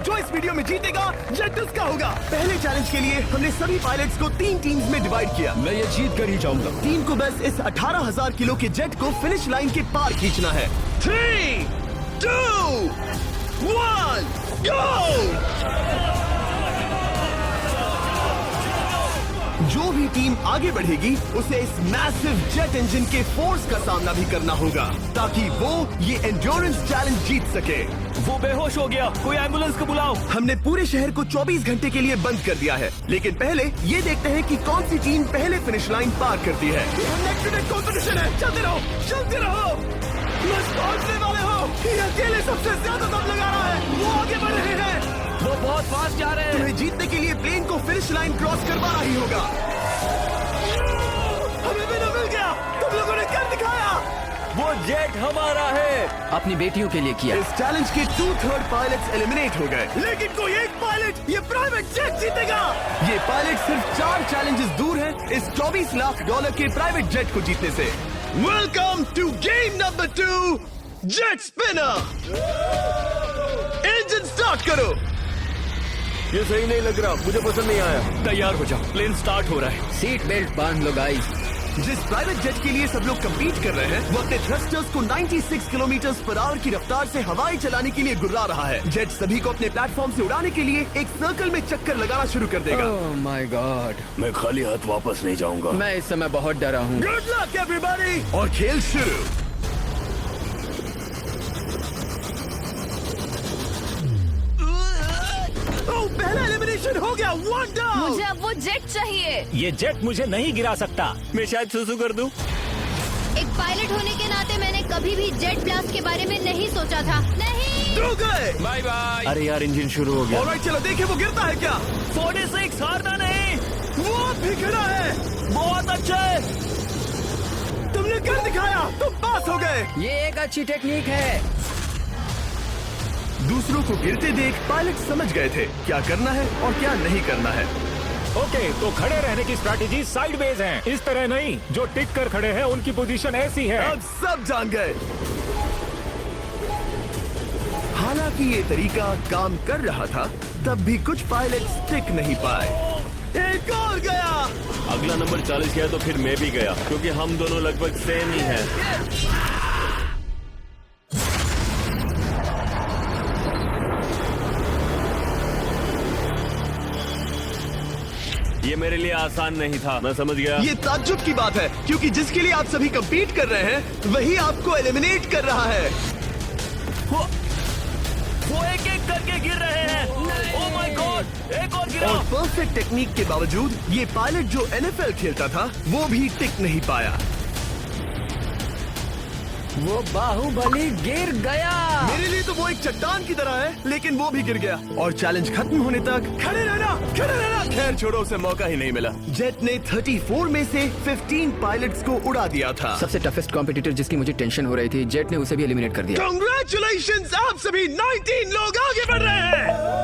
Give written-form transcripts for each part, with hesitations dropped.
जो इस वीडियो में जीतेगा जेट उसका होगा। पहले चैलेंज के लिए हमने सभी पायलट्स को 3 टीम्स में डिवाइड किया। मैं ये जीत कर ही जाऊंगा। टीम को बस इस 18,000 किलो के जेट को फिनिश लाइन के पार खींचना है। 3, 2, 1, गो! जो भी टीम आगे बढ़ेगी उसे इस मैसिव जेट इंजन के फोर्स का सामना भी करना होगा ताकि वो ये एंड्योरेंस चैलेंज जीत सके। वो बेहोश हो गया, कोई एम्बुलेंस को बुलाओ। हमने पूरे शहर को 24 घंटे के लिए बंद कर दिया है, लेकिन पहले ये देखते हैं कि कौन सी टीम पहले फिनिश लाइन पार करती है। कंपटीशन है, चलते रहो, चलते रहो। पहुंचने वाले हो। ये अकेले सबसे ज्यादा दम लगा रहा है, वो आगे बढ़ रहे हैं। वो बहुत फास्ट जा रहे हैं। तुम्हें जीतने के लिए प्लेन को फिनिश लाइन क्रॉस करवाना ही होगा। हमें विनर मिल गया, तुम लोगों ने कर दिखाया। वो जेट हमारा है। अपनी बेटियों के लिए किया। इस चैलेंज के 2/3 पायलट्स एलिमिनेट हो गए, लेकिन कोई एक पायलट ये प्राइवेट जेट जीतेगा। ये पायलट सिर्फ 4 चैलेंजेस दूर है इस $24 लाख के प्राइवेट जेट को जीतने से। Welcome to game number 2, jet spinner. Engine start करो। ये सही नहीं लग रहा, मुझे पसंद नहीं आया। तैयार हो जाओ, प्लेन स्टार्ट हो रहा है। सीट बेल्ट बांध लो गाइस। जिस प्राइवेट जेट के लिए सब लोग कम्पीट कर रहे हैं वो अपने थ्रस्टर्स को 96 किलोमीटर पर आवर की रफ्तार से हवाई चलाने के लिए गुर्रा रहा है। जेट सभी को अपने प्लेटफॉर्म से उड़ाने के लिए एक सर्कल में चक्कर लगाना शुरू कर देगा। ओह माय गॉड, मैं खाली हाथ वापस नहीं जाऊंगा। मैं इस समय बहुत डरा हूँ। Good luck everybody. और खेल शुरू। पहला एलिमिनेशन हो गया, 1 डाउन। मुझे अब वो जेट चाहिए। ये जेट मुझे नहीं गिरा सकता। मैं शायद सुसु कर दूं। एक पायलट होने के नाते मैंने कभी भी जेट ब्लास्ट के बारे में नहीं सोचा था। नहीं। दो गए। Bye bye. अरे यार, इंजन शुरू हो गया। ऑलराइट, चलो देखें वो गिरता है क्या। 46, हारना नहीं। वो भी खड़ा है। बहुत अच्छा है। तुमने कर दिखाया, तुम पास हो गए। ये एक अच्छी टेक्निक है। दूसरों को गिरते देख पायलट समझ गए थे क्या करना है और क्या नहीं करना है। ओके, तो खड़े रहने की स्ट्रैटेजी साइडवेज है, इस तरह नहीं। जो टिक कर खड़े हैं उनकी पोजीशन ऐसी है। अब सब जान गए। हालांकि ये तरीका काम कर रहा था, तब भी कुछ पायलट टिक नहीं पाए। एक और गया। अगला नंबर 40 गया तो फिर मैं भी गया, क्योंकि हम दोनों लगभग सेम ही हैं। ये मेरे लिए आसान नहीं था, मैं समझ गया। ये ताज्जुब की बात है, क्योंकि जिसके लिए आप सभी कम्पीट कर रहे हैं वही आपको एलिमिनेट कर रहा है। वो एक एक करके गिर रहे हैं। ओह माय गॉड, एक और गिरा। और परफेक्ट टेक्निक के बावजूद ये पायलट जो NFL खेलता था वो भी टिक नहीं पाया। वो बाहुबली गिर गया। मेरे लिए तो वो एक चट्टान की तरह है, लेकिन वो भी गिर गया। और चैलेंज खत्म होने तक खड़े रहना, खड़े रहना। खैर छोड़ो, उसे मौका ही नहीं मिला। जेट ने 34 में से 15 पायलट्स को उड़ा दिया था। सबसे टफेस्ट कॉम्पिटिटर जिसकी मुझे टेंशन हो रही थी, जेट ने उसे भी एलिमिनेट कर दिया। कांग्रेचुलेशंस, आप सभी 19 लोग आगे बढ़ रहे हैं।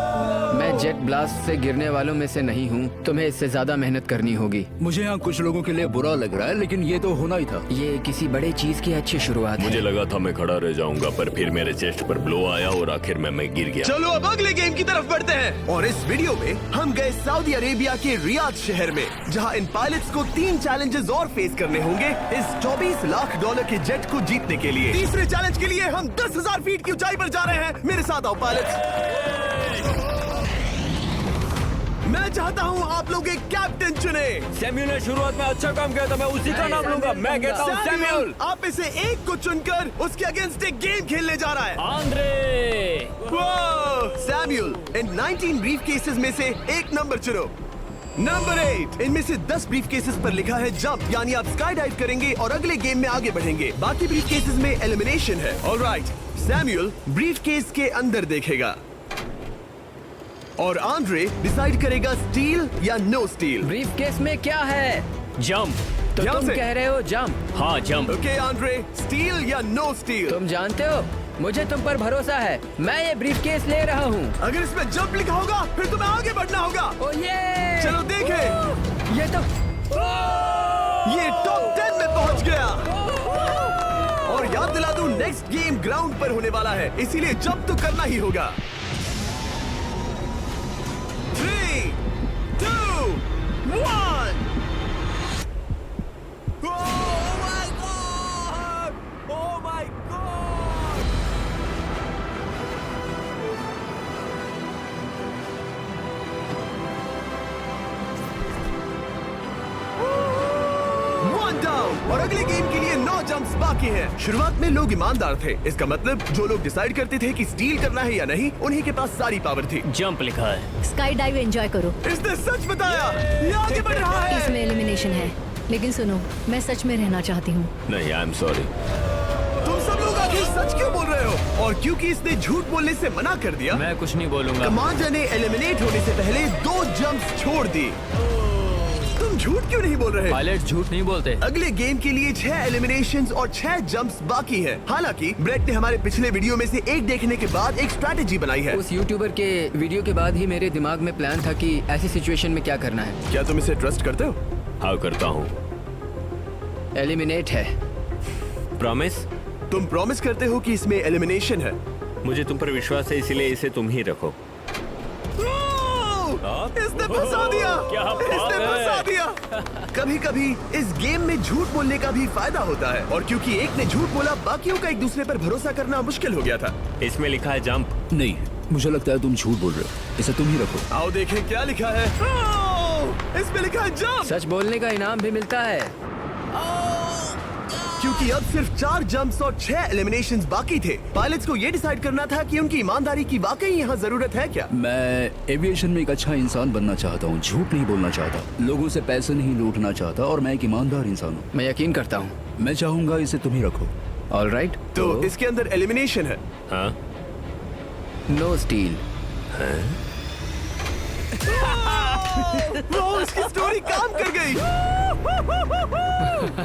मैं जेट ब्लास्ट से गिरने वालों में से नहीं हूँ। तुम्हें इससे ज्यादा मेहनत करनी होगी। मुझे यहाँ कुछ लोगों के लिए बुरा लग रहा है, लेकिन ये तो होना ही था। ये किसी बड़े चीज की अच्छी शुरुआत है। मुझे लगा था मैं खड़ा रह जाऊंगा, पर फिर मेरे चेस्ट पर ब्लो आया और आखिर में मैं गिर गया। चलो अब अगले गेम की तरफ बढ़ते हैं। और इस वीडियो में हम गए सऊदी अरेबिया के रियाद शहर में, जहां इन पायलट्स को 3 चैलेंजेस और फेस करने होंगे इस $24 लाख के जेट को जीतने के लिए। तीसरे चैलेंज के लिए हम 10,000 फीट की ऊंचाई पर जा रहे हैं। मेरे साथ आओ पायलट्स। मैं चाहता हूँ आप लोग एक कैप्टन चुने। सैम्यूल ने शुरुआत में अच्छा काम किया था, मैं उसी का नाम लूंगा। मैं कहता हूँ सैम्यूल। आप इसे एक को चुनकर उसके अगेंस्ट एक गेम खेलने जा रहा है। आंद्रे। सैम्यूल, इन 19 ब्रीफ केसेस में से एक नंबर चुनो। नंबर 8। इनमें से 10 ब्रीफ केसेस पर लिखा है जंप, यानी आप स्काई डाइव करेंगे और अगले गेम में आगे बढ़ेंगे। बाकी ब्रीफ केसेस में एलिमिनेशन है। ऑलराइट, सैम्यूल ब्रीफ केस के अंदर देखेगा और आंद्रे डिसाइड करेगा स्टील या नो स्टील। ब्रीफ केस में क्या है? जंप। तो यहाँ तुम से? कह रहे हो जंप? हाँ, जंप। ओके आंद्रे, स्टील या नो स्टील? तुम जानते हो, मुझे तुम पर भरोसा है। मैं ये ब्रीफ केस ले रहा हूँ। अगर इसमें जंप लिखा होगा फिर तुम्हें आगे बढ़ना होगा। ओ ये चलो देखें। ये तो ये टॉप 10 में पहुंच गया। और याद दिला दूं, नेक्स्ट गेम ग्राउंड पर होने वाला है, इसीलिए जंप तो करना ही होगा। और अगले गेम के लिए 9 जंप्स बाकी हैं। शुरुआत में लोग ईमानदार थे, इसका मतलब जो लोग डिसाइड करते थे कि स्टील करना है या नहीं, उन्हीं के पास सारी पावर थी। जंप लिखा है। स्काई डाइव एंजॉय करो। इसने सच बताया, ये आगे बढ़ रहा है। इसमें एलिमिनेशन है, लेकिन सुनो, मैं सच में रहना चाहती हूँ। नहीं, आई एम सॉरी। तुम सब लोग आखिर सच क्यों बोल रहे हो? और क्योंकि इसने झूठ बोलने से मना कर दिया, मैं कुछ नहीं बोलूंगा। कमांडर ने एलिमिनेट होने से पहले 2 जंप्स छोड़ दी। तुम झूठ क्यों नहीं बोल रहे? पायलट झूठ नहीं बोलते। अगले गेम के लिए 6 एलिमिनेशंस और 6 जंप्स बाकी हैं। हालांकि ब्रेट ने हमारे पिछले वीडियो में से एक देखने के बाद एक स्ट्रैटेजी बनाई है। उस यूट्यूबर के वीडियो के बाद ही मेरे दिमाग में प्लान था कि ऐसी सिचुएशन में क्या करना है। क्या तुम इसे ट्रस्ट करते हो? हाँ, करता हूँ। एलिमिनेट है। प्रॉमिस? तुम प्रॉमिस करते हो कि इसमें एलिमिनेशन है? मुझे तुम पर विश्वास है, इसीलिए इसे तुम ही रखो। इसने फंसा दिया। क्या बात इसने है? फंसा दिया। कभी-कभी इस गेम में झूठ बोलने का भी फायदा होता है, और क्योंकि एक ने झूठ बोला, बाकियों का एक दूसरे पर भरोसा करना मुश्किल हो गया था। इसमें लिखा है जंप। नहीं, मुझे लगता है तुम झूठ बोल रहे हो। इसे तुम ही रखो। आओ देखें क्या लिखा है। इसमें लिखा है जंप। सच बोलने का इनाम भी मिलता है। क्योंकि अब सिर्फ 4 जंप्स और 6 एलिमिनेशंस बाकी थे, पायलट्स को ये डिसाइड करना था कि उनकी ईमानदारी की वाकई यहाँ जरूरत है क्या। मैं एविएशन में एक अच्छा इंसान बनना चाहता हूँ, झूठ नहीं बोलना चाहता, लोगों से पैसे नहीं लूटना चाहता, और मैं एक ईमानदार इंसान हूँ। मैं यकीन करता हूँ। मैं चाहूंगा इसे तुम ही रखो। All right. तो इसके अंदर एलिमिनेशन है। हाँ, नो स्टील। वो उसकी स्टोरी काम कर गई।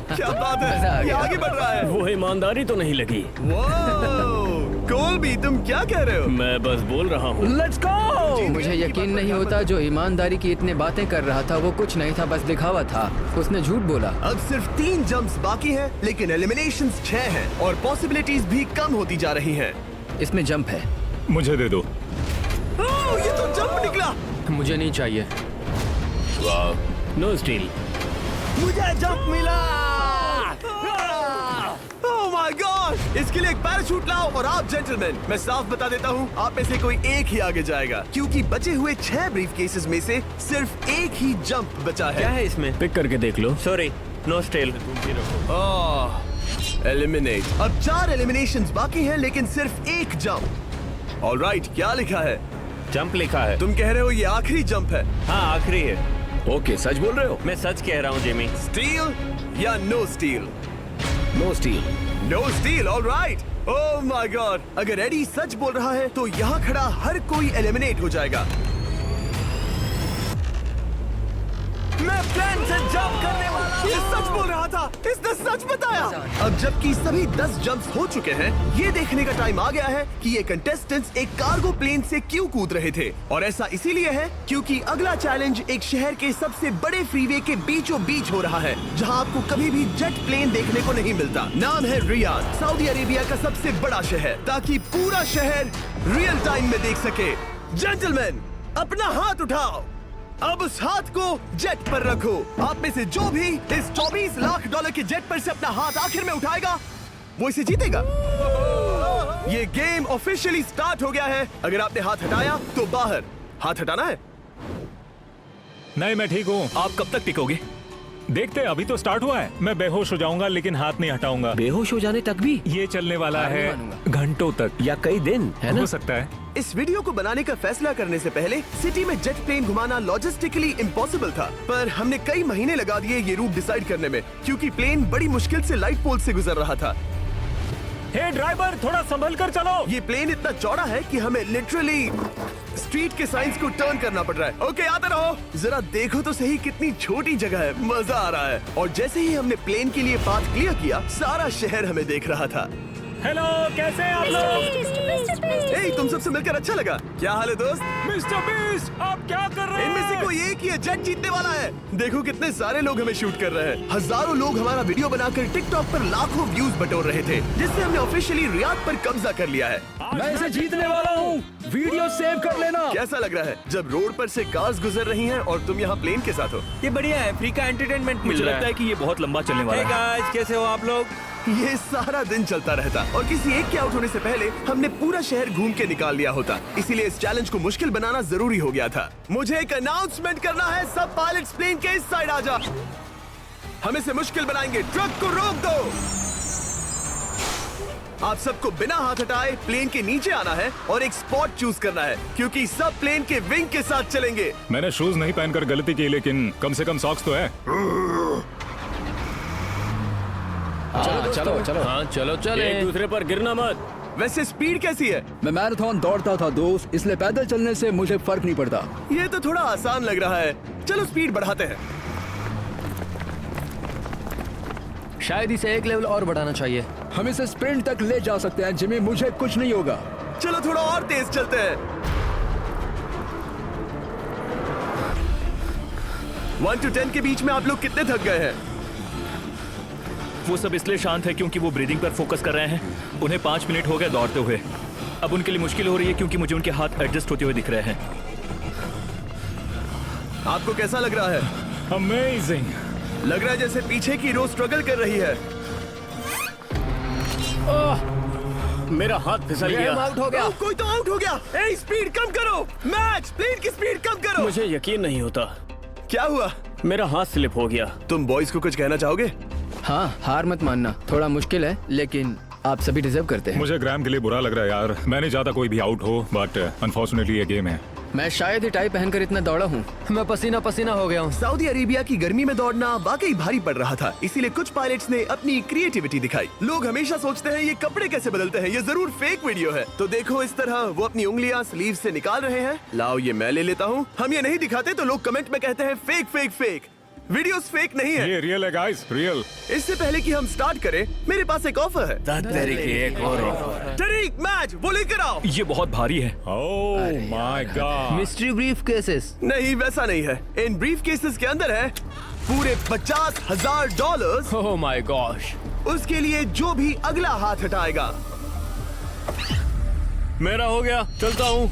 क्या बात मजा आ है, ये गया। आगे बढ़ रहा है। वो ईमानदारी तो नहीं लगी। कोलबी, तुम क्या कह रहे हो? मैं बस बोल रहा हूँ। Let's go. मुझे यकीन नहीं होता जो ईमानदारी की इतने बातें कर रहा था वो कुछ नहीं था, बस दिखावा था। उसने झूठ बोला। अब सिर्फ 3 जंप्स बाकी हैं, लेकिन एलिमिनेशंस 6 हैं और पॉसिबिलिटीज भी कम होती जा रही हैं। इसमें जंप है। मुझे दे दो। ये तो जंप निकला। मुझे नहीं चाहिए। No steel. मुझे जंप मिला। ओह माय गॉड! इसके लिए एक पैराशूट लाओ। और आप जेंटलमैन, मैं साफ बता देता हूँ, आप में से कोई एक ही आगे जाएगा, क्योंकि बचे हुए 6 ब्रीफ केसेस में से सिर्फ एक ही जंप बचा क्या है। है इसमें? पिक करके देख लो। Sorry, no steel. तुम ही रखो। एलिमिनेट। अब 4 एलिमिनेशंस बाकी हैं, लेकिन सिर्फ एक जंप। ऑलराइट, क्या लिखा है? जंप लिखा है। तुम कह रहे हो ये आखिरी जंप है? हाँ, आखिरी है। ओके, सच बोल रहे हो? मैं सच कह रहा हूँ जिमी। स्टील या no steal? No steal. No steal. Alright. Oh my god! अगर एडी सच बोल रहा है तो यहाँ खड़ा हर कोई एलिमिनेट हो जाएगा। मैं प्लेन से जंप करने वाला हूँ। ये सच बोल रहा था, इसने सच बताया। अब जबकि सभी 10 जंप्स हो चुके हैं, ये देखने का टाइम आ गया है कि ये कंटेस्टेंट्स एक कार्गो प्लेन से क्यों कूद रहे थे। और ऐसा इसीलिए है क्योंकि अगला चैलेंज एक शहर के सबसे बड़े फ्रीवे के बीचों बीच हो रहा है, जहां आपको कभी भी जेट प्लेन देखने को नहीं मिलता। नाम है रियाद, सऊदी अरेबिया का सबसे बड़ा शहर, ताकि पूरा शहर रियल टाइम में देख सके। जेंटलमैन, अपना हाथ उठाओ। अब उस हाथ को जेट पर रखो। आप में से जो भी इस 24 लाख डॉलर के जेट पर से अपना हाथ आखिर में उठाएगा, वो इसे जीतेगा। ये गेम ऑफिशियली स्टार्ट हो गया है। अगर आपने हाथ हटाया तो बाहर। हाथ हटाना है। नहीं, मैं ठीक हूँ। आप कब तक टिकोगे? देखते हैं, अभी तो स्टार्ट हुआ है। मैं बेहोश हो जाऊंगा लेकिन हाथ नहीं हटाऊंगा। बेहोश हो जाने तक भी? ये चलने वाला हार नहीं है मानूंगा। घंटों तक, या कई दिन, है ना? हो सकता है। इस वीडियो को बनाने का फैसला करने से पहले सिटी में जेट प्लेन घुमाना लॉजिस्टिकली इम्पॉसिबल था, पर हमने कई महीने लगा दिए ये रूट डिसाइड करने में, क्योंकि प्लेन बड़ी मुश्किल से लाइट पोल से गुजर रहा था। हे ड्राइवर, थोड़ा संभल कर चलो। ये प्लेन इतना चौड़ा है कि हमें लिटरली स्ट्रीट के साइंस को टर्न करना पड़ रहा है। ओके, आते रहो। जरा देखो तो सही कितनी छोटी जगह है, मजा आ रहा है। और जैसे ही हमने प्लेन के लिए पाथ क्लियर किया, सारा शहर हमें देख रहा था। हेलो, कैसे हैं आप लोग? ए, तुम सबसे मिलकर अच्छा लगा। क्या हाल है दोस्त? मिस्टर बीस्ट, आप क्या कर रहे हैं? इनमें से कोई एक ही है जेट जीतने वाला है। देखो कितने सारे लोग हमें शूट कर रहे हैं। हजारों लोग हमारा वीडियो बनाकर टिकटॉक पर लाखों व्यूज बटोर रहे थे, जिससे हमने ऑफिशियली रियाद पर कब्जा कर लिया है। मैं इसे जीतने वाला हूँ। वीडियो सेव कर लेना। कैसा लग रहा है जब रोड पर से कार्स गुजर रही हैं और तुम यहाँ प्लेन के साथ हो? ये बढ़िया है, फ्री का एंटरटेनमेंट मिल मुझे रहा लगता है कि ये बहुत लंबा चलने वाला है। गाइस, कैसे हो आप लोग? ये सारा दिन चलता रहता और किसी एक के आउट होने से पहले हमने पूरा शहर घूम के निकाल लिया होता। इसीलिए इस चैलेंज को मुश्किल बनाना जरूरी हो गया था। मुझे एक अनाउंसमेंट करना है। सब पायलट्स प्लेन के इस साइड आ जा। हम इसे मुश्किल बनाएंगे। ट्रक को रोक दो। आप सबको बिना हाथ हटाए प्लेन के नीचे आना है और एक स्पॉट चूज करना है, क्योंकि सब प्लेन के विंग के साथ चलेंगे। मैंने शूज नहीं पहनकर गलती की, लेकिन कम से कम सॉक्स तो है। चलो हाँ चलो चले। एक दूसरे पर गिरना मत। वैसे स्पीड कैसी है? मैं मैराथन दौड़ता था दोस्त, इसलिए पैदल चलने से मुझे फर्क नहीं पड़ता। ये तो थोड़ा आसान लग रहा है। चलो स्पीड बढ़ाते हैं। शायद इसे एक लेवल और बढ़ाना चाहिए। हम इसे स्प्रिंट तक ले जा सकते हैं जिमी, मुझे कुछ नहीं होगा। चलो थोड़ा और तेज चलते हैं। 1 to 10 के बीच में आप लोग कितने थक गए हैं? वो सब इसलिए शांत है क्योंकि वो ब्रीदिंग पर फोकस कर रहे हैं। उन्हें 5 मिनट हो गए दौड़ते हुए। अब उनके लिए मुश्किल हो रही है क्योंकि मुझे उनके हाथ एडजस्ट होते हुए दिख रहे हैं। आपको कैसा लग रहा है? अमेजिंग। लग रहा है जैसे पीछे की रो स्ट्रगल कर रही है। मेरा हाथ फिसल गया। आउट हो गया। कोई तो आउट हो गया। ए, स्पीड कम करो। मैच प्लेन की स्पीड कम करो। मुझे यकीन नहीं होता। क्या हुआ? मेरा हाथ स्लिप हो गया। तुम बॉयज को कुछ कहना चाहोगे? हाँ, हार मत मानना। थोड़ा मुश्किल है, लेकिन आप सभी डिजर्व करते हैं। मुझे ग्राम के लिए बुरा लग रहा है यार। मैं नहीं चाहता कोई भी आउट हो, बट अनफॉर्चुनेटली ये गेम है। मैं शायद ही टाई पहनकर इतना दौड़ा हूँ। मैं पसीना पसीना हो गया हूँ। सऊदी अरेबिया की गर्मी में दौड़ना वाकई भारी पड़ रहा था, इसीलिए कुछ पायलट्स ने अपनी क्रिएटिविटी दिखाई। लोग हमेशा सोचते हैं ये कपड़े कैसे बदलते हैं, ये जरूर फेक वीडियो है। तो देखो इस तरह वो अपनी उंगलियां स्लीव से निकाल रहे हैं। लाओ ये मैं ले लेता हूँ। हम ये नहीं दिखाते तो लोग कमेंट में कहते हैं fake fake fake. Videos fake नहीं है। ये रियल है गाइस, रियल। इससे पहले कि हम स्टार्ट करें, मेरे पास एक ऑफर है। एक और तरीक मैच वो लेकर आओ। ये बहुत भारी है। ओह my God. Mystery brief cases. नहीं वैसा नहीं है। इन ब्रीफ केसेस के अंदर है पूरे $50,000। Oh my gosh. उसके लिए जो भी अगला हाथ हटाएगा। मेरा हो गया, चलता हूँ।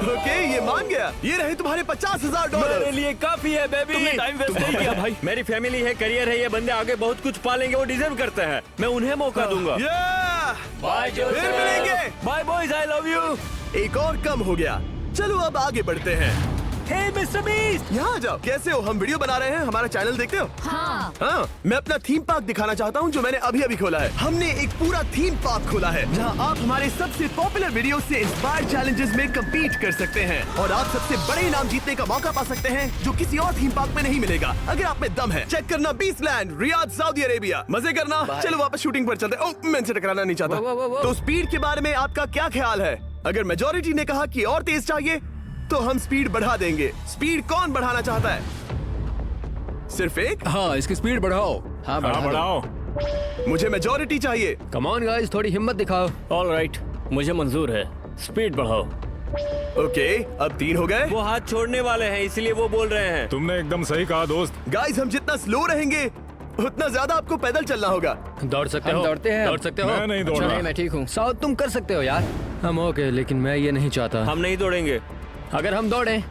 ओके, ये मान गया। ये रहे तुम्हारे मेरे $50,000। लिए काफी है बेबी। तुमने टाइम वेस्ट नहीं किया भाई। मेरी फैमिली है, करियर है, ये बंदे आगे बहुत कुछ पालेंगे, वो डिजर्व करते हैं। मैं उन्हें मौका दूंगा। बाय फिर मिलेंगे। Bye boys, I love you. एक और कम हो गया। चलो अब आगे बढ़ते हैं। हे मिस्टर बीस्ट, यहाँ आ जाओ। कैसे हो? हम वीडियो बना रहे हैं, हमारा चैनल देखते हो? हाँ, मैं अपना थीम पार्क दिखाना चाहता हूँ जो मैंने अभी अभी खोला है। हमने एक पूरा थीम पार्क खोला है जहाँ आप हमारे सबसे पॉपुलर वीडियो से इंस्पायर्ड चैलेंजेस में कम्पीट कर सकते हैं और आप सबसे बड़े इनाम जीतने का मौका पा सकते हैं जो किसी और थीम पार्क में नहीं मिलेगा। अगर आप में दम है, चेक करना बीचलैंड, रियाद, सऊदी अरेबिया। मजे करना। चलो वापस शूटिंग पर चलते। ओह, मैं इनसे टकराना नहीं चाहता। तो स्पीड के बारे में आपका क्या ख्याल है? अगर मेजोरिटी ने कहा कि और तेज चाहिए तो हम स्पीड बढ़ा देंगे। स्पीड कौन बढ़ाना चाहता है? सिर्फ एक? हाँ, इसकी स्पीड बढ़ाओ। हाँ, हाँ बढ़ाओ। मुझे मेजोरिटी चाहिए। कम ऑन गाइस, थोड़ी हिम्मत दिखाओ। ऑल राइट, मुझे मंजूर है। स्पीड बढ़ाओ। ओके, अब 3 हो गए। वो हाथ छोड़ने वाले हैं, इसलिए वो बोल रहे हैं। तुमने एकदम सही कहा दोस्त। गाइस, हम जितना स्लो रहेंगे उतना ज्यादा आपको पैदल चलना होगा। दौड़ सकते हम हो? दौड़ते हैं। दौड़ सकते हो? मैं नहीं दौड़ अच्छा, रहा। नहीं, मैं ठीक हूँ। साउथ तुम कर सकते हो यार। हम ओके, लेकिन मैं ये नहीं चाहता। हम नहीं दौड़ेंगे। अगर हम दौड़े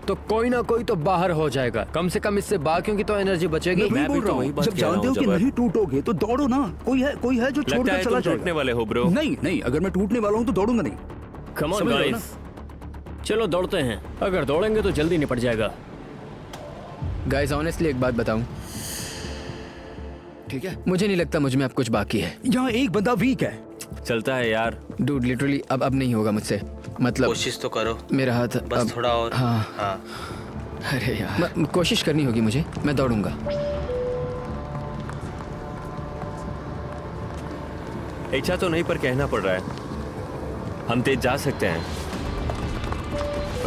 तो कोई ना कोई तो बाहर हो जाएगा। कम से कम इससे बाकियों की तो एनर्जी बचेगी। मैं भी बोल तो रहा वही हूँ, बात जब कह रहा जानते हूँ हो कि जबर। नहीं टूटोगे तो दौड़ो ना। कोई है जो लगता छोड़कर है चला तुम टूटने जाएगा। वाले हो ब्रो। नहीं, अगर मैं टूटने वाला हूँ तो दौड़ूंगा नहीं। कम ऑन समझ रहे हो गाइस, चलो दौड़ते हैं। अगर दौड़ेंगे तो जल्दी निपट जाएगा। गाइस, ऑनेस्टली एक बात बताऊं, ठीक है, मुझे नहीं लगता मुझ में अब कुछ बाकी है। यहाँ एक बंदा वीक है। चलता है यार। डूड, लिटरली अब नहीं होगा मुझसे। मतलब कोशिश तो करो, मेरा हाथ बस अब, थोड़ा और। हाँ। अरे यार, कोशिश करनी होगी मुझे। मैं दौड़ूंगा। इच्छा तो नहीं पर कहना पड़ रहा है। हम तेज जा सकते हैं।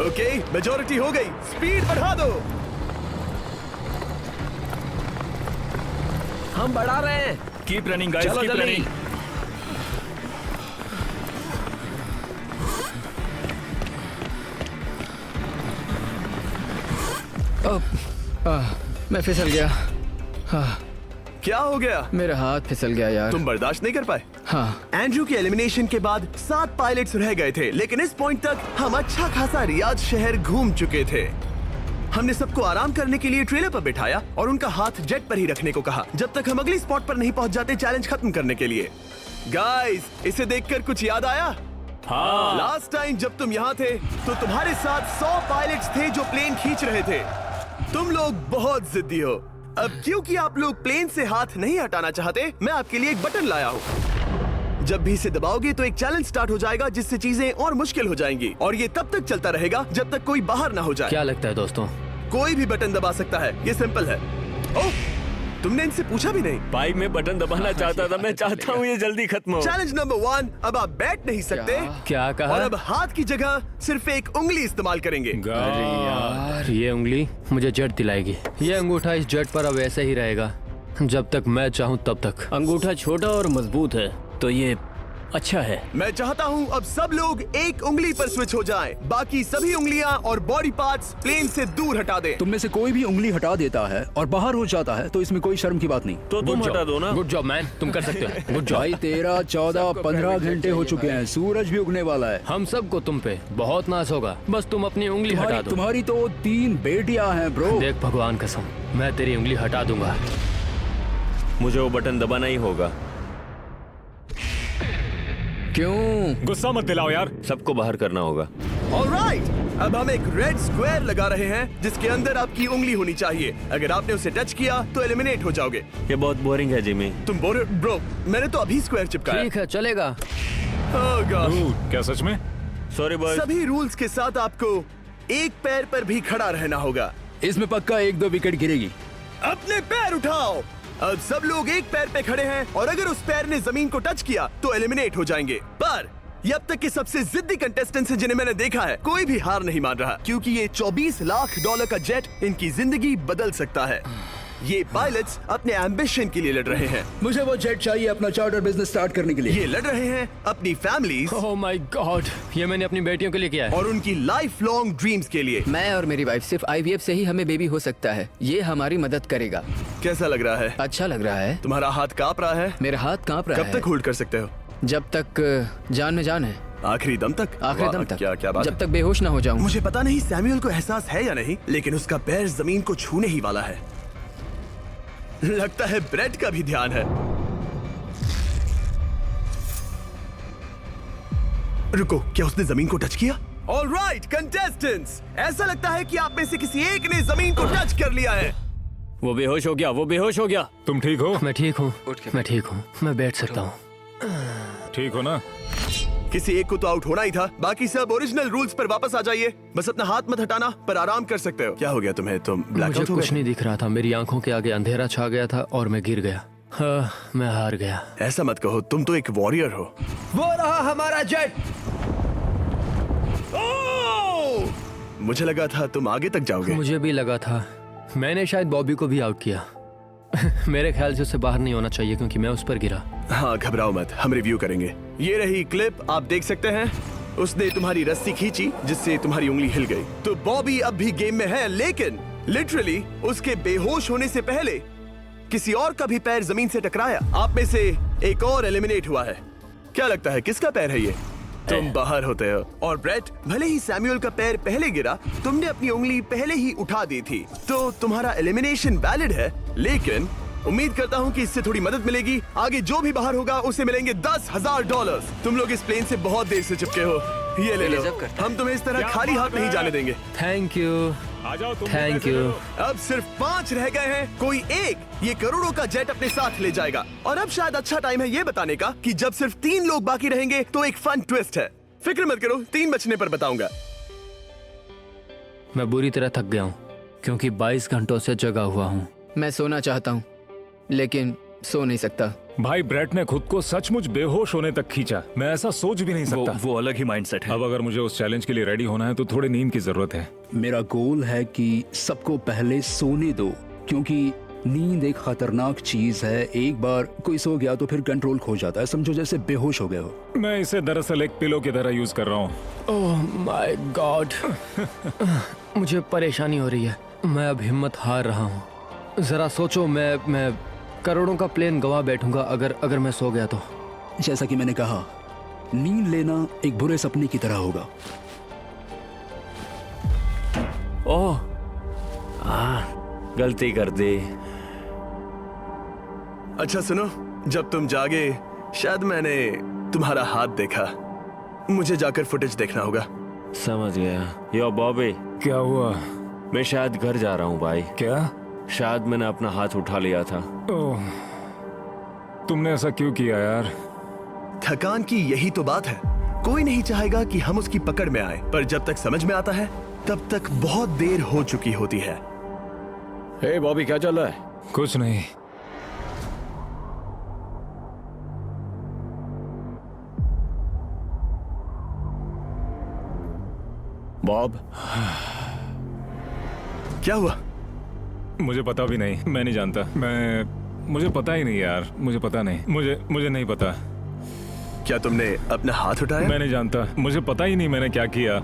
ओके, मेजोरिटी हो गई। स्पीड बढ़ा दो। हम बढ़ा रहे हैं। Keep running guys, keep running. मैं फिसल गया। क्या हो गया? मेरा हाथ फिसल गया यार। तुम बर्दाश्त नहीं कर पाए? हाँ। एंड्रू के एलिमिनेशन के बाद 7 पायलट्स रह गए थे, लेकिन इस पॉइंट तक हम अच्छा खासा रियाद शहर घूम चुके थे। हमने सबको आराम करने के लिए ट्रेलर पर बिठाया और उनका हाथ जेट पर ही रखने को कहा जब तक हम अगली स्पॉट पर नहीं पहुंच जाते चैलेंज खत्म करने के लिए। गाइस, इसे देखकर कुछ याद आया? हाँ। लास्ट टाइम जब तुम यहाँ थे तो तुम्हारे साथ 100 पायलट्स थे जो प्लेन खींच रहे थे। तुम लोग बहुत जिद्दी हो। अब क्योंकि आप लोग प्लेन से हाथ नहीं हटाना चाहते, मैं आपके लिए एक बटन लाया हूँ। जब भी इसे दबाओगे तो एक चैलेंज स्टार्ट हो जाएगा जिससे चीजें और मुश्किल हो जाएंगी और ये तब तक चलता रहेगा जब तक कोई बाहर ना हो जाए। क्या लगता है दोस्तों? कोई भी बटन दबा सकता है, ये सिंपल है। ओह, तुमने इनसे पूछा भी नहीं। भाई मैं बटन दबाना चाहता था, मैं चाहता हूँ ये जल्दी खत्म हो। चैलेंज नंबर 1, अब आप बैठ नहीं सकते। क्या कहा? और अब हाथ की जगह सिर्फ एक उंगली इस्तेमाल करेंगे। अरे यार, ये उंगली मुझे जट दिलाएगी। ये अंगूठा इस जट पर अब ऐसे ही रहेगा जब तक मैं चाहूँ तब तक। अंगूठा छोटा और मजबूत है तो ये अच्छा है। मैं चाहता हूँ अब सब लोग एक उंगली पर स्विच हो जाएं, बाकी सभी उंगलियां और बॉडी पार्ट्स प्लेन से दूर हटा दें। तुम में से कोई भी उंगली हटा देता है और बाहर हो जाता है तो इसमें कोई शर्म की बात नहीं। तो तुम हटा दो ना। गुड जॉब मैन, तुम कर सकते हो। Good job. भाई 13, 14, 15 घंटे हो चुके हैं, सूरज भी उगने वाला है। हम सबको तुम पे बहुत नाज होगा, बस तुम अपनी उंगली हटा दो। तुम्हारी तो 3 बेटियां हैं ब्रो। देख भगवान कसम, मैं तेरी उंगली हटा दूंगा। मुझे वो बटन दबाना ही होगा। क्यों? गुस्सा मत दिलाओ यार। सबको बाहर करना होगा। ऑलराइट, अब हम एक रेड स्क्वायर लगा रहे हैं जिसके अंदर आपकी उंगली होनी चाहिए। अगर आपने उसे टच किया तो एलिमिनेट हो जाओगे। ये बहुत बोरिंग है जिमी। तुम बोल रहे ब्रो, मैंने तो अभी स्क्वायर चिपकाया। ठीक है, चलेगा। Oh gosh। क्या सच में? Sorry boys. सभी रूल्स के साथ आपको एक पैर पर भी खड़ा रहना होगा। इसमें पक्का 1-2 विकेट गिरेगी। अपने पैर उठाओ। अब सब लोग एक पैर पे खड़े हैं और अगर उस पैर ने जमीन को टच किया तो एलिमिनेट हो जाएंगे। पर ये अब तक के सबसे जिद्दी कंटेस्टेंट्स हैं जिन्हें मैंने देखा है। कोई भी हार नहीं मान रहा क्योंकि ये $24 लाख का जेट इनकी जिंदगी बदल सकता है। ये पायलट्स अपने एम्बिशन के लिए लड़ रहे हैं। मुझे वो जेट चाहिए अपना चार्टर बिजनेस स्टार्ट करने के लिए। ये लड़ रहे हैं अपनी फैमिलीज ओह माय गॉड, ये मैंने अपनी बेटियों के लिए किया है। और उनकी लाइफ लॉन्ग ड्रीम्स के लिए। मैं और मेरी वाइफ सिर्फ IVF से ही हमें बेबी हो सकता है। ये हमारी मदद करेगा। कैसा लग रहा है? अच्छा लग रहा है। तुम्हारा हाथ कांप रहा है? मेरा हाथ कांप रहा कब है। तक होल्ड कर सकते हो? जब तक जान में जान है। आखिरी दम तक? आखिरी वाह, दम तक। क्या बात जब है। तक बेहोश ना हो जाऊं। मुझे पता नहीं सैमुअल को एहसास है या नहीं, लेकिन उसका पैर जमीन को छूने ही वाला है। लगता है ब्रेड का भी ध्यान है। रुको, क्या उसने जमीन को टच किया? ऑलराइट कंटेस्टेंट्स, ऐसा लगता है कि आप में से किसी एक ने जमीन को टच कर लिया है। वो बेहोश हो गया, वो बेहोश हो गया। तुम ठीक हो? मैं ठीक हूँ, मैं ठीक हूँ, मैं बैठ सकता हूँ। ठीक हो ना? किसी एक को तो आउट होना ही था। बाकी सब ओरिजिनल रूल्स पर वापस आ जाइए। बस अपना हाथ मत हटाना, पर आराम कर सकते हो। क्या हो गया तुम्हें? तुम मुझे ब्लैकआउट हो कुछ गए? नहीं दिख रहा था। मेरी आंखों के आगे अंधेरा छा गया था और मैं गिर गया। हाँ, मैं हार गया। ऐसा मत कहो, तुम तो एक वॉरियर हो। वो रहा हमारा जेट। ओह! मुझे लगा था तुम आगे तक जाओगे। मुझे भी लगा था। मैंने शायद बॉबी को भी आउट किया। मेरे ख्याल से उसे बाहर नहीं होना चाहिए क्योंकि मैं उस पर गिरा। हाँ, घबराओ मत, हम रिव्यू करेंगे। ये रही क्लिप, आप देख सकते हैं। उसने तुम्हारी रस्सी खींची जिससे तुम्हारी उंगली हिल गई। तो बॉबी अब भी गेम में है, लेकिन लिटरली उसके बेहोश होने से पहले किसी और का भी पैर जमीन से टकराया। आप में से एक और एलिमिनेट हुआ है। क्या लगता है किसका पैर है ये? तुम बाहर होते हो। और ब्रेट, भले ही सैमुअल का पैर पहले गिरा, तुमने अपनी उंगली पहले ही उठा दी थी, तो तुम्हारा एलिमिनेशन वैलिड है। लेकिन उम्मीद करता हूँ कि इससे थोड़ी मदद मिलेगी। आगे जो भी बाहर होगा उसे मिलेंगे $10,000। तुम लोग इस प्लेन से बहुत देर से चिपके हो। ये ले लो, हम तुम्हें इस तरह खाली हाथ नहीं जाने देंगे। थैंक यू, आ जाओ तुम। Thank you. अब सिर्फ 5 रह गए हैं। कोई एक ये करोड़ों का जेट अपने साथ ले जाएगा। और अब शायद अच्छा टाइम है ये बताने का कि जब सिर्फ 3 लोग बाकी रहेंगे तो एक फन ट्विस्ट है। फिक्र मत करो, 3 बचने पर बताऊंगा। मैं बुरी तरह थक गया हूँ क्योंकि 22 घंटों से जगा हुआ हूँ। मैं सोना चाहता हूँ लेकिन सो नहीं सकता। भाई ब्रेट ने खुद को सचमुच बेहोश होने तक खींचा। मैं ऐसा सोच भी नहीं सकता। वो अलग ही माइंडसेट है। अब अगर मुझे उस चैलेंज के लिए रेडी होना है तो थोड़ी नींद की जरूरत है। मेरा गोल है कि सबको पहले सोने दो, क्योंकि नींद एक खतरनाक चीज है। एक बार कोई सो गया तो फिर कंट्रोल खो जाता है। समझो जैसे बेहोश हो गए हो। मैं इसे दरअसल एक पिलो की तरह यूज कर रहा हूँ। ओह माय गॉड, मुझे परेशानी हो रही है। मैं अब हिम्मत हार रहा हूँ। जरा सोचो, मैं करोड़ों का प्लेन गवा बैठूंगा अगर मैं सो गया तो। जैसा कि मैंने कहा, नींद लेना एक बुरे सपने की तरह होगा। ओह, गलती कर दी। अच्छा सुनो, जब तुम जागे शायद मैंने तुम्हारा हाथ देखा। मुझे जाकर फुटेज देखना होगा। समझ गया। यो बॉबी, क्या हुआ? मैं शायद घर जा रहा हूँ भाई। क्या? शायद मैंने अपना हाथ उठा लिया था। ओह, तुमने ऐसा क्यों किया यार? थकान की यही तो बात है, कोई नहीं चाहेगा कि हम उसकी पकड़ में आए, पर जब तक समझ में आता है तब तक बहुत देर हो चुकी होती है। हे बॉबी, क्या चल रहा है? कुछ नहीं। बॉब, क्या हुआ? मुझे पता भी नहीं, मैं नहीं जानता। मुझे पता ही नहीं यार, मुझे पता नहीं, मुझे नहीं पता। क्या तुमने अपना हाथ उठाया? मैं नहीं जानता, मुझे पता ही नहीं मैंने क्या किया।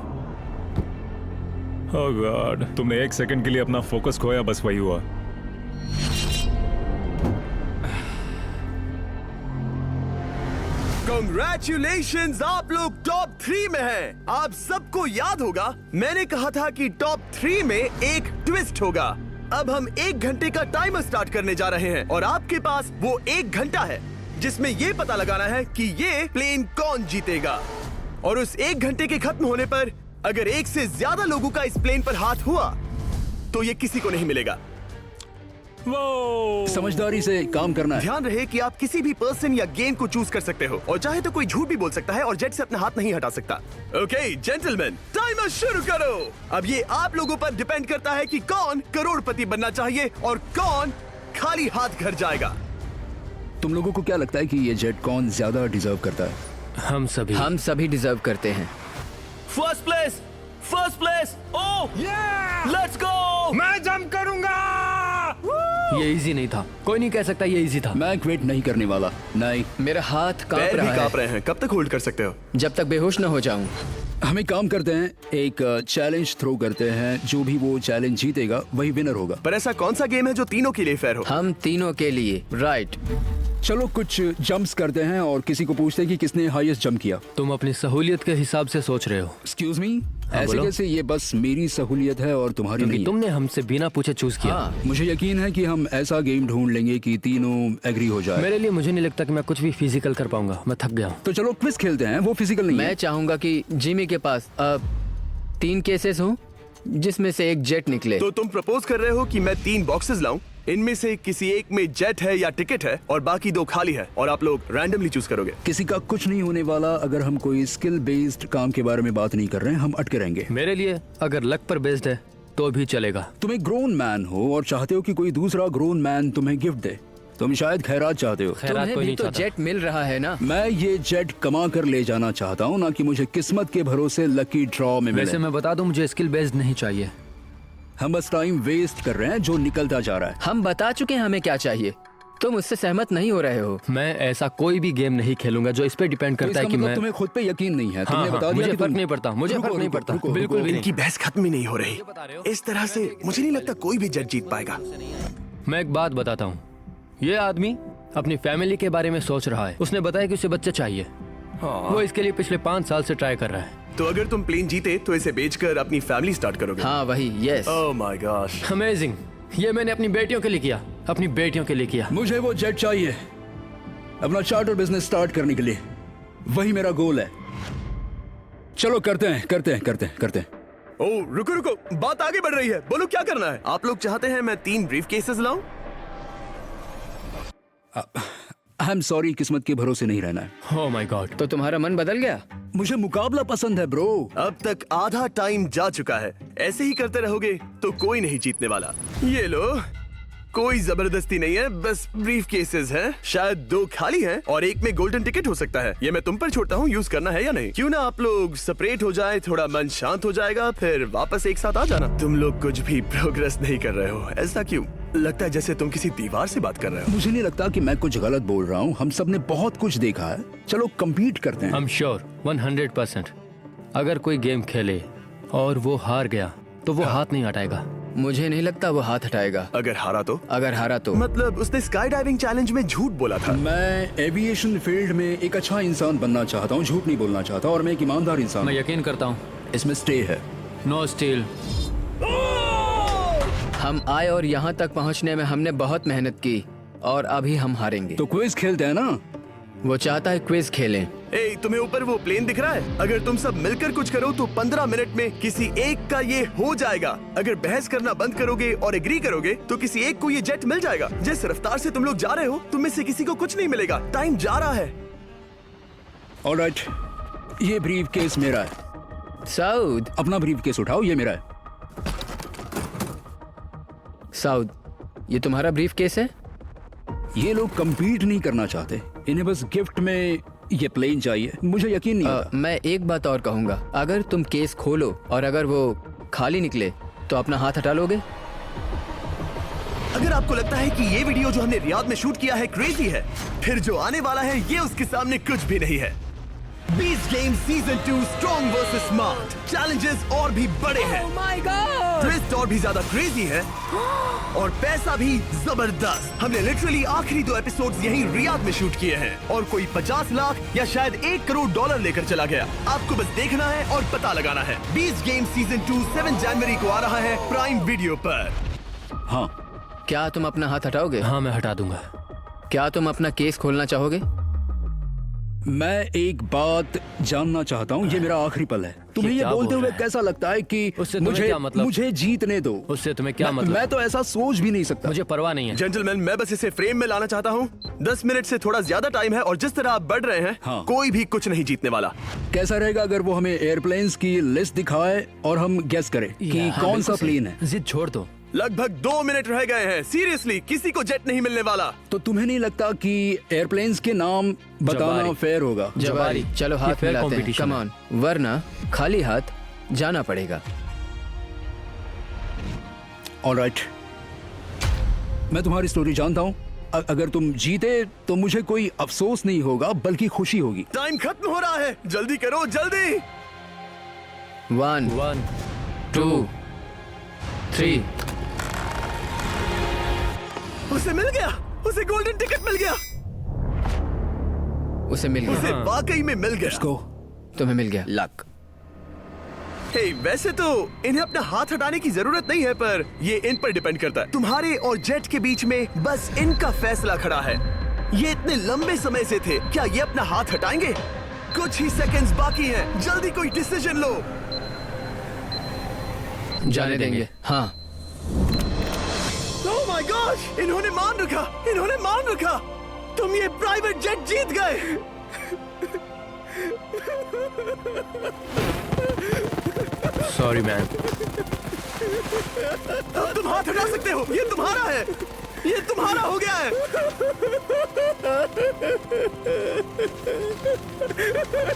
ओह गॉड, तुमने 1 सेकंड के लिए अपना फोकस खोया, बस वही हुआ। Congratulations, आप लोग टॉप 3 में हैं। आप सबको याद होगा मैंने कहा था कि टॉप 3 में एक ट्विस्ट होगा। अब हम 1 घंटे का टाइमर स्टार्ट करने जा रहे हैं और आपके पास वो 1 घंटा है जिसमें ये पता लगाना है कि ये प्लेन कौन जीतेगा। और उस 1 घंटे के खत्म होने पर अगर 1 से ज्यादा लोगों का इस प्लेन पर हाथ हुआ तो ये किसी को नहीं मिलेगा। समझदारी से काम करना है। ध्यान रहे कि आप किसी भी पर्सन या गेम को चूज कर सकते हो और चाहे तो कोई झूठ भी बोल सकता है और जेट से अपना हाथ नहीं हटा सकता। ओके जेंटलमैन, टाइमर शुरू करो। अब ये आप लोगों पर डिपेंड करता है कि कौन करोड़पति बनना चाहिए और कौन खाली हाथ घर जाएगा। तुम लोगों को क्या लगता है कि ये जेट कौन ज्यादा डिजर्व करता है? हम सभी डिजर्व करते हैं। First place. Oh let's go. मैं जंप करूंगा। ये इजी नहीं था, कोई नहीं कह सकता ये इजी था। मैं क्विट नहीं करने वाला। नहीं, मेरा हाथ कांप पैर भी रहा है कांप रहे हैं। कब तक होल्ड कर सकते हो? जब तक बेहोश न हो जाऊं। हम एक काम करते हैं, एक चैलेंज थ्रो करते हैं। जो भी वो चैलेंज जीतेगा वही विनर होगा। पर ऐसा कौन सा गेम है जो तीनों के लिए फेयर हो? हम तीनों के लिए। राइट। चलो कुछ जंप्स करते हैं और किसी को पूछते हैं कि किसने हाईएस्ट जंप किया। तुम अपनी सहूलियत के हिसाब से सोच रहे हो, एक्सक्यूज मी, ऐसे बोलो। कैसे? ये बस मेरी सहूलियत है और तुम्हारी क्योंकि नहीं। तुमने हमसे बिना पूछे चूज किया। हाँ, मुझे यकीन है कि हम ऐसा गेम ढूंढ लेंगे कि तीनों एग्री हो जाए। मेरे लिए मुझे नहीं लगता कि मैं कुछ भी फिजिकल कर पाऊंगा, मैं थक गया हूँ। तो चलो क्विज खेलते हैं। वो फिजिकल नहीं मैं है। चाहूंगा कि जिमी के पास 3 केसेस हों जिसमें से एक जेट निकले। तो तुम प्रपोज कर रहे हो कि मैं 3 बॉक्सेस लाऊं, इनमें से किसी एक में जेट है या टिकट है और बाकी 2 खाली है और आप लोग रैंडमली चूज करोगे। किसी का कुछ नहीं होने वाला। अगर हम कोई स्किल बेस्ड काम के बारे में बात नहीं कर रहे हैं, हम अटके रहेंगे। मेरे लिए अगर लक पर बेस्ड है तो भी चलेगा। तुम एक ग्रोन मैन हो और चाहते हो कि कोई दूसरा ग्रोन मैन तुम्हें गिफ्ट दे। तुम शायद खैरात चाहते हो। खैरात तुम्हें कोई भी नहीं तो चाहता। जेट मिल रहा है ना। मैं ये जेट कमा कर ले जाना चाहता हूँ, ना कि मुझे किस्मत के भरोसे लकी ड्रॉ में वैसे मिले। मैं बता दूं, मुझे स्किल बेस्ड नहीं चाहिए। हम बस टाइम वेस्ट कर रहे हैं जो निकलता जा रहा है। हम बता चुके हैं हमें क्या चाहिए। तुम उससे सहमत नहीं हो रहे हो। मैं ऐसा कोई भी गेम नहीं खेलूंगा जो इस पे डिपेंड तो करता इसका है कि मतलब मैं तुम्हें खुद पे यकीन नहीं है। तुमने हाँ, बता दिया मुझे कि फर्क तुम- नहीं पड़ता, मुझे रुको, फर्क नहीं रुको, पड़ता, रुको, बिल्कुल भी इनकी बहस खत्म ही नहीं हो रही। इस तरह से मुझे नहीं लगता कोई भी जेट जीत पाएगा। मैं एक बात बताता हूँ। ये आदमी अपनी फैमिली के बारे में सोच रहा है। उसने बताया कि उसे बच्चे चाहिए। वो इसके लिए पिछले 5 साल से ट्राई कर रहा है। तो अगर तुम प्लेन जीते तो इसे बेचकर अपनी फैमिली स्टार्ट करोगे? हाँ वही, yes. Oh my gosh. Amazing. ये मैंने अपनी बेटियों के लिए किया, अपनी बेटियों के लिए किया। मुझे वो जेट चाहिए अपना चार्टर बिजनेस स्टार्ट करने के लिए। वही मेरा गोल है। चलो करते हैं। ओह रुको, बात आगे बढ़ रही है। बोलो क्या करना है? आप लोग चाहते हैं मैं 3 ब्रीफ केसेस लाऊं? आई एम सॉरी, किस्मत के भरोसे नहीं रहना है। ओह माय गॉड। तो तुम्हारा मन बदल गया? मुझे मुकाबला पसंद है ब्रो। अब तक आधा टाइम जा चुका है। ऐसे ही करते रहोगे तो कोई नहीं जीतने वाला। ये लो, कोई जबरदस्ती नहीं है, बस ब्रीफ केसेस हैं। शायद 2 खाली हैं और एक में गोल्डन टिकट हो सकता है। ये मैं तुम पर छोड़ता हूँ, यूज करना है या नहीं। क्यों ना आप लोग सेपरेट हो जाए, थोड़ा मन शांत हो जाएगा, फिर वापस एक साथ आ जाना। तुम लोग कुछ भी प्रोग्रेस नहीं कर रहे हो। ऐसा क्यों? लगता है जैसे तुम किसी दीवार से बात कर रहे हो। मुझे नहीं लगता कि मैं कुछ गलत बोल रहा हूँ। हम सब ने बहुत कुछ देखा है। चलो compete करते हैं। I'm sure 100% अगर कोई गेम खेले और वो हार गया तो वो हाथ नहीं हटाएगा। मुझे नहीं लगता वो हाथ हटाएगा। अगर हारा तो? अगर हारा तो मतलब उसने स्काई डाइविंग चैलेंज में झूठ बोला था। मैं एविएशन फील्ड में एक अच्छा इंसान बनना चाहता हूँ, झूठ नहीं बोलना चाहता, और मैं एक ईमानदार इंसान मैं हूँ। यकीन करता हूँ। इसमें स्टे है। No steal. हम आए और यहाँ तक पहुँचने में हमने बहुत मेहनत की और अभी हम हारेंगे। तो क्विज खेलते हैं ना? वो चाहता है क्विज खेलें। ए, तुम्हें ऊपर वो प्लेन दिख रहा है? अगर तुम सब मिलकर कुछ करो तो 15 मिनट में किसी एक का ये हो जाएगा। अगर बहस करना बंद करोगे और एग्री करोगे तो किसी एक को ये जेट मिल जाएगा। जिस रफ्तार से तुम लोग जा रहे हो, तुम में से किसी को कुछ नहीं मिलेगा। टाइम जा रहा है। ऑलराइट, ये ब्रीफ केस मेरा है। साउद, अपना ब्रीफ केस उठाओ, ये मेरा है। साउद, ये तुम्हारा ब्रीफ केस है? ये लोग compete नहीं करना चाहते, इन्हें बस गिफ्ट में ये प्लेन चाहिए। मुझे यकीन नहीं आता। मैं एक बात और कहूंगा, अगर तुम केस खोलो और अगर वो खाली निकले तो अपना हाथ हटा लोगे? अगर आपको लगता है कि ये वीडियो जो हमने रियाद में शूट किया है क्रेजी है, फिर जो आने वाला है ये उसके सामने कुछ भी नहीं है। Beast game season 2 strong versus smart. Challenges और भी बड़े हैं। ट्विस्ट और भी ज्यादा क्रेजी है और पैसा भी जबरदस्त। हमने लिटरली आखिरी 2 एपिसोड्स यहीं रियाद में शूट किए हैं और कोई 50 लाख या शायद $1 करोड़ लेकर चला गया। आपको बस देखना है और पता लगाना है। बीस्ट गेम सीजन 2 7 जनवरी को आ रहा है प्राइम वीडियो पर। हाँ, क्या तुम अपना हाथ हटाओगे? हाँ, मैं हटा दूंगा। क्या तुम अपना केस खोलना चाहोगे? मैं एक बात जानना चाहता हूँ, ये मेरा आखिरी पल है। तुम्हें ये क्या बोलते बोल हुए रहा है? कैसा लगता है कि उससे तुम्हें मुझे क्या मतलब? मुझे जीतने दो? उससे तुम्हें क्या मैं, मतलब? मैं तो ऐसा सोच भी नहीं सकता। मुझे परवाह नहीं है। जेंटलमैन, मैं बस इसे फ्रेम में लाना चाहता हूँ। 10 मिनट से थोड़ा ज्यादा टाइम है और जिस तरह आप बढ़ रहे हैं, हाँ। कोई भी कुछ नहीं जीतने वाला। कैसा रहेगा अगर वो हमें एयरप्लेन्स की लिस्ट दिखाए और हम गेस करें कि हाँ, कौन सा बिल्कुल सही। प्लेन है? जिद छोड़ दो। लगभग 2 मिनट रह गए हैं। सीरियसली, किसी को जेट नहीं मिलने वाला। तो तुम्हें नहीं लगता कि एयरप्लेन्स के नाम बताना जवारी। फेयर होगा? जवारी, चलो ये हाथ fair मिलाते हैं। competition कम है। ऑन, वरना खाली हाथ जाना पड़ेगा। ऑलराइट, मैं तुम्हारी स्टोरी जानता हूँ। अगर तुम जीते तो मुझे कोई अफसोस नहीं होगा बल्कि खुशी होगी। टाइम खत्म हो रहा है, जल्दी करो, जल्दी। 1 1 2 3 उसे मिल गया, उसे गोल्डन टिकट मिल गया। उसे मिल उसे गया। वाकई में मिल गया। को तुम्हें मिल गया। लक। हे, वैसे तो इन्हें अपना हाथ हटाने की जरूरत नहीं है, पर ये इन पर डिपेंड करता है। तुम्हारे और जेट के बीच में बस इनका फैसला खड़ा है। ये इतने लंबे समय से थे, क्या ये अपना हाथ हटाएंगे? कुछ ही सेकंड्स बाकी हैं, जल्दी कोई डिसीजन लो। जाने देंगे। हाँ। ओह माय गॉश, इन्होंने मान रखा, इन्होंने मान रखा। तुम ये प्राइवेट जेट जीत गए। Sorry man. अब तुम हाथ हटा सकते हो, ये तुम्हारा है, ये तुम्हारा हो गया है।